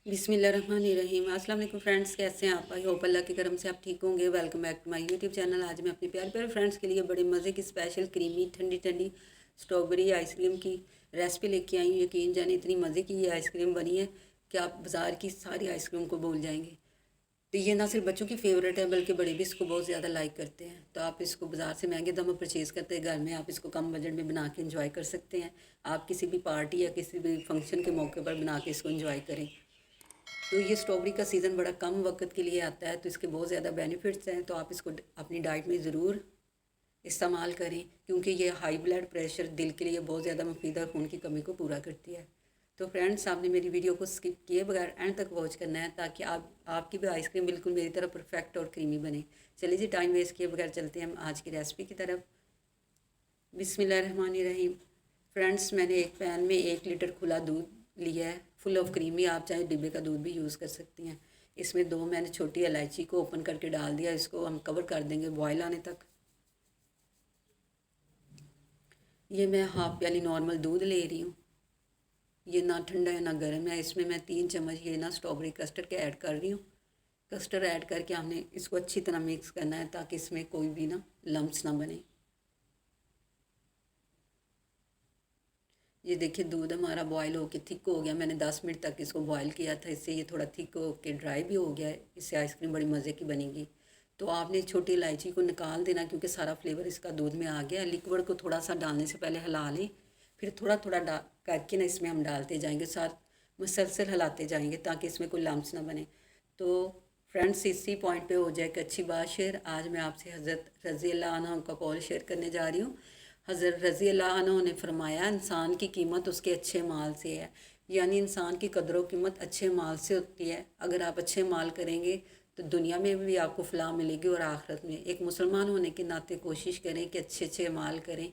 बिस्मिल्लाहिर्रहमानिर्रहीम। अस्सलाम वालेकुम फ्रेंड्स, कैसे हैं आप? आई होप अल्लाह के करम से आप ठीक होंगे। Welcome back to my YouTube channel. आज मैं अपने प्यारे प्यारे फ्रेंड्स के लिए बड़े मज़े की स्पेशल क्रीमी ठंडी ठंडी स्ट्रॉबेरी आइसक्रीम की रेसिपी लेके आई हूँ। यकीन जाने इतनी मज़े की ये आइसक्रीम बनी है कि आप बाज़ार की सारी आइसक्रीम को भूल जाएंगे। तो ये ना सिर्फ बच्चों की फेवरेट है बल्कि बड़े भी इसको बहुत ज़्यादा लाइक करते हैं। तो आप इसको बाज़ार से महंगे दामों में परचेज़ करते हैं, घर में आप इसको कम बजट में बना के इंजॉय कर सकते हैं। आप किसी भी पार्टी या किसी भी फंक्शन के मौके पर बना के इसको इंजॉय करें। तो ये स्ट्रॉबेरी का सीज़न बड़ा कम वक्त के लिए आता है, तो इसके बहुत ज़्यादा बेनिफिट्स हैं। तो आप इसको अपनी डाइट में ज़रूर इस्तेमाल करें, क्योंकि ये हाई ब्लड प्रेशर, दिल के लिए बहुत ज़्यादा मुफीद और खून की कमी को पूरा करती है। तो फ्रेंड्स, आपने मेरी वीडियो को स्किप किए बगैर एंड तक वॉच करना है, ताकि आपकी भी आइसक्रीम बिल्कुल मेरी तरह परफेक्ट और क्रीमी बने। चलिए जी, टाइम वेस्ट किए बगैर चलते हैं हम आज की रेसिपी की तरफ। बिस्मिल्लाहिर्रहमानिर्रहीम। फ्रेंड्स, मैंने एक पैन में 1 लीटर खुला दूध लिया है, फुल ऑफ क्रीमी। आप चाहे डिब्बे का दूध भी यूज़ कर सकती हैं। इसमें 2 मैंने छोटी इलायची को ओपन करके डाल दिया। इसको हम कवर कर देंगे बॉयल आने तक। ये मैं हाफ प्याली नॉर्मल दूध ले रही हूँ। ये ना ठंडा है ना गर्म है। इसमें मैं 3 चम्मच ये ना स्ट्रॉबेरी कस्टर्ड के ऐड कर रही हूँ। कस्टर्ड ऐड करके हमने इसको अच्छी तरह मिक्स करना है, ताकि इसमें कोई भी ना लम्प्स ना बने। ये देखिए, दूध हमारा बॉयल होके थिक हो गया। मैंने 10 मिनट तक इसको बॉयल किया था, इससे ये थोड़ा थिक होके ड्राई भी हो गया है। इससे आइसक्रीम बड़ी मज़े की बनेगी। तो आपने छोटी इलायची को निकाल देना, क्योंकि सारा फ्लेवर इसका दूध में आ गया है। लिक्विड को थोड़ा सा डालने से पहले हिला लें, फिर थोड़ा थोड़ा करके ना इसमें हम डालते जाएंगे, साथ मुसलसल हिलाते जाएंगे, ताकि इसमें कोई लम्प्स ना बने। तो फ्रेंड्स, इसी पॉइंट पे हो जाए कि अच्छी बात शेयर। आज मैं आपसे हज़रत रज़ी अल्लाह अन्हा का कौल शेयर करने जा रही हूँ। हज़रत रज़ी अल्लाह अन्हु ने फरमाया, इंसान की कीमत उसके अच्छे माल से है। यानी इंसान की कदर व कीमत अच्छे माल से होती है। अगर आप अच्छे माल करेंगे तो दुनिया में भी आपको फ़लाह मिलेगी और आखिरत में। एक मुसलमान होने के नाते कोशिश करें कि अच्छे अच्छे माल करें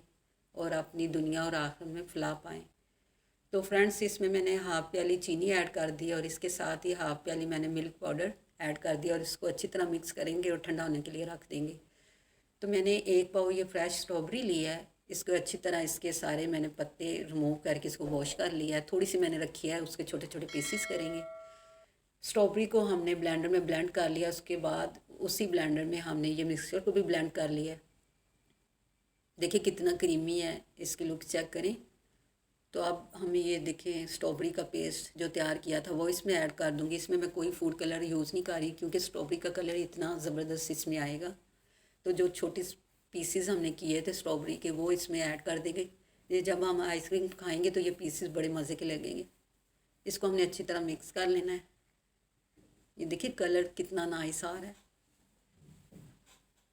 और अपनी दुनिया और आखिरत में फ़लाह पाएँ। तो फ्रेंड्स, इसमें मैंने हाफ़ प्याली चीनी ऐड कर दी और इसके साथ ही हाफ़ प्याली मैंने मिल्क पाउडर ऐड कर दिया, और इसको अच्छी तरह मिक्स करेंगे और ठंडा होने के लिए रख देंगे। तो मैंने 1 पाव ये फ्रेश स्ट्रॉबेरी लिया है। इसको अच्छी तरह इसके सारे मैंने पत्ते रिमूव करके इसको वॉश कर लिया है। थोड़ी सी मैंने रखी है, उसके छोटे छोटे पीसीस करेंगे। स्ट्रॉबेरी को हमने ब्लेंडर में ब्लेंड कर लिया। उसके बाद उसी ब्लेंडर में हमने ये मिक्सचर को भी ब्लेंड कर लिया है। देखिए कितना क्रीमी है, इसकी लुक चेक करें। तो अब हमें ये देखें, स्ट्रॉबेरी का पेस्ट जो तैयार किया था वो इसमें ऐड कर दूँगी। इसमें मैं कोई फूड कलर यूज़ नहीं कर रही, क्योंकि स्ट्रॉबेरी का कलर इतना ज़बरदस्त इसमें आएगा। तो जो छोटे पीसेस हमने किए थे स्ट्रॉबेरी के, वो इसमें ऐड कर देंगे। ये जब हम आइसक्रीम खाएंगे तो ये पीसेस बड़े मज़े के लगेंगे। इसको हमने अच्छी तरह मिक्स कर लेना है। ये देखिए कलर कितना नाइस आ रहा है।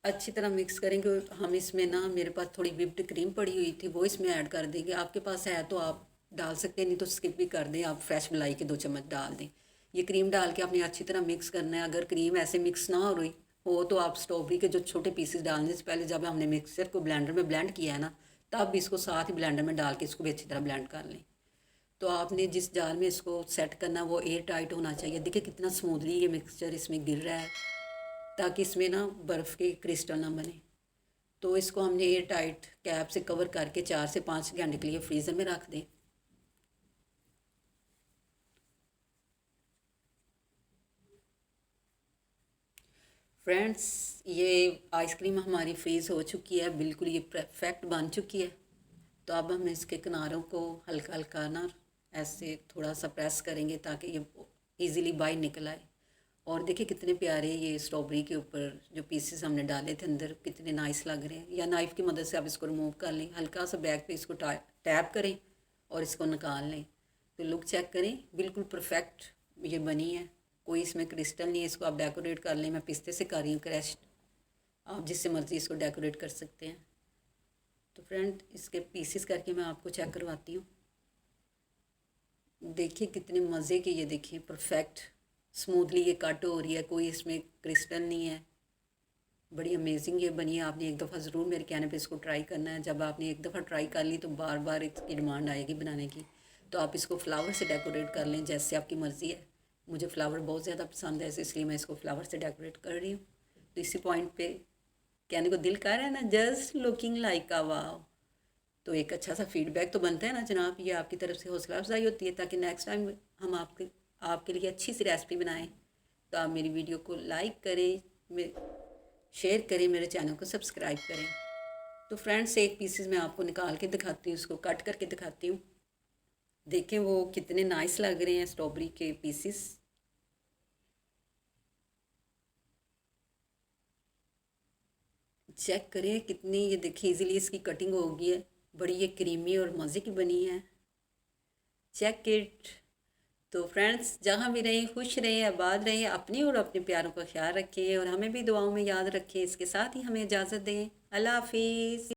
अच्छी तरह मिक्स करेंगे। हम इसमें ना, मेरे पास थोड़ी व्हिप्ड क्रीम पड़ी हुई थी, वो इसमें ऐड कर देंगे। आपके पास है तो आप डाल सकते हैं, नहीं तो स्किप भी कर दें। आप फ्रेश मलाई के 2 चम्मच डाल दें। ये क्रीम डाल के आपने अच्छी तरह मिक्स करना है। अगर क्रीम ऐसे मिक्स ना हो रही हो तो आप स्ट्रॉबेरी के जो छोटे पीसेस डालने से पहले, जब हमने मिक्सर को ब्लेंडर में ब्लेंड किया है ना, तब भी इसको साथ ही ब्लेंडर में डाल के इसको भी अच्छी तरह ब्लेंड कर लें। तो आपने जिस जार में इसको सेट करना वो एयर टाइट होना चाहिए। देखिए कितना स्मूथली ये मिक्सचर इसमें गिर रहा है, ताकि इसमें ना बर्फ़ के क्रिस्टल ना बने। तो इसको हमने एयर टाइट कैप से कवर करके 4 से 5 घंटे के लिए फ्रीज़र में रख दें। फ्रेंड्स, ये आइसक्रीम हमारी फ्रीज़ हो चुकी है, बिल्कुल ये परफेक्ट बन चुकी है। तो अब हम इसके किनारों को हल्का हल्का ना ऐसे थोड़ा सा प्रेस करेंगे, ताकि ये इजीली बाहर निकल आए। और देखिए कितने प्यारे ये स्ट्रॉबेरी के ऊपर जो पीसेस हमने डाले थे अंदर, कितने नाइस लग रहे हैं। या नाइफ़ की मदद से आप इसको रिमूव कर लें। हल्का सा बैक पे इसको टैप करें और इसको निकाल लें। तो लुक चेक करें, बिल्कुल परफेक्ट ये बनी है। कोई इसमें क्रिस्टल नहीं है। इसको आप डेकोरेट कर लें। मैं पिस्ते से कर रही हूँ क्रैश, आप जिससे मर्ज़ी इसको डेकोरेट कर सकते हैं। तो फ्रेंड, इसके पीसेस करके मैं आपको चेक करवाती हूँ। देखिए कितने मज़े की, ये देखिए परफेक्ट स्मूथली ये कट हो रही है, कोई इसमें क्रिस्टल नहीं है। बड़ी अमेजिंग ये बनी है। आपने एक दफ़ा ज़रूर मेरे कहने पे इसको ट्राई करना है। जब आपने एक दफ़ा ट्राई कर ली तो बार बार इसकी डिमांड आएगी बनाने की। तो आप इसको फ्लावर से डेकोरेट कर लें, जैसे आपकी मर्ज़ी है। मुझे फ़्लावर बहुत ज़्यादा पसंद है, इसलिए मैं इसको फ्लावर से डेकोरेट कर रही हूँ। तो इसी पॉइंट पे कहने को दिल कर रहा है ना, जस्ट लुकिंग लाइक अ वाव। तो एक अच्छा सा फीडबैक तो बनता है ना जनाब, ये आपकी तरफ से हौसला अफजाई होती है, ताकि नेक्स्ट टाइम हम आपके लिए अच्छी सी रेसिपी बनाएं। तो आप मेरी वीडियो को लाइक करें, शेयर करें, मेरे चैनल को सब्सक्राइब करें। तो फ्रेंड्स, एक पीसेस मैं आपको निकाल के दिखाती हूँ, उसको कट करके दिखाती हूँ। देखें वो कितने नाइस लग रहे हैं स्ट्रॉबेरी के पीसेस। चेक करें कितनी, ये देखिए इजीली इसकी कटिंग हो गई है, बड़ी ये क्रीमी और मज़े की बनी है। Check it. तो फ्रेंड्स, जहाँ भी रहें खुश रहें, आबाद रहें, अपने और अपने प्यारों का ख्याल रखें और हमें भी दुआओं में याद रखें। इसके साथ ही हमें इजाज़त दें। अल्लाह हाफिज़।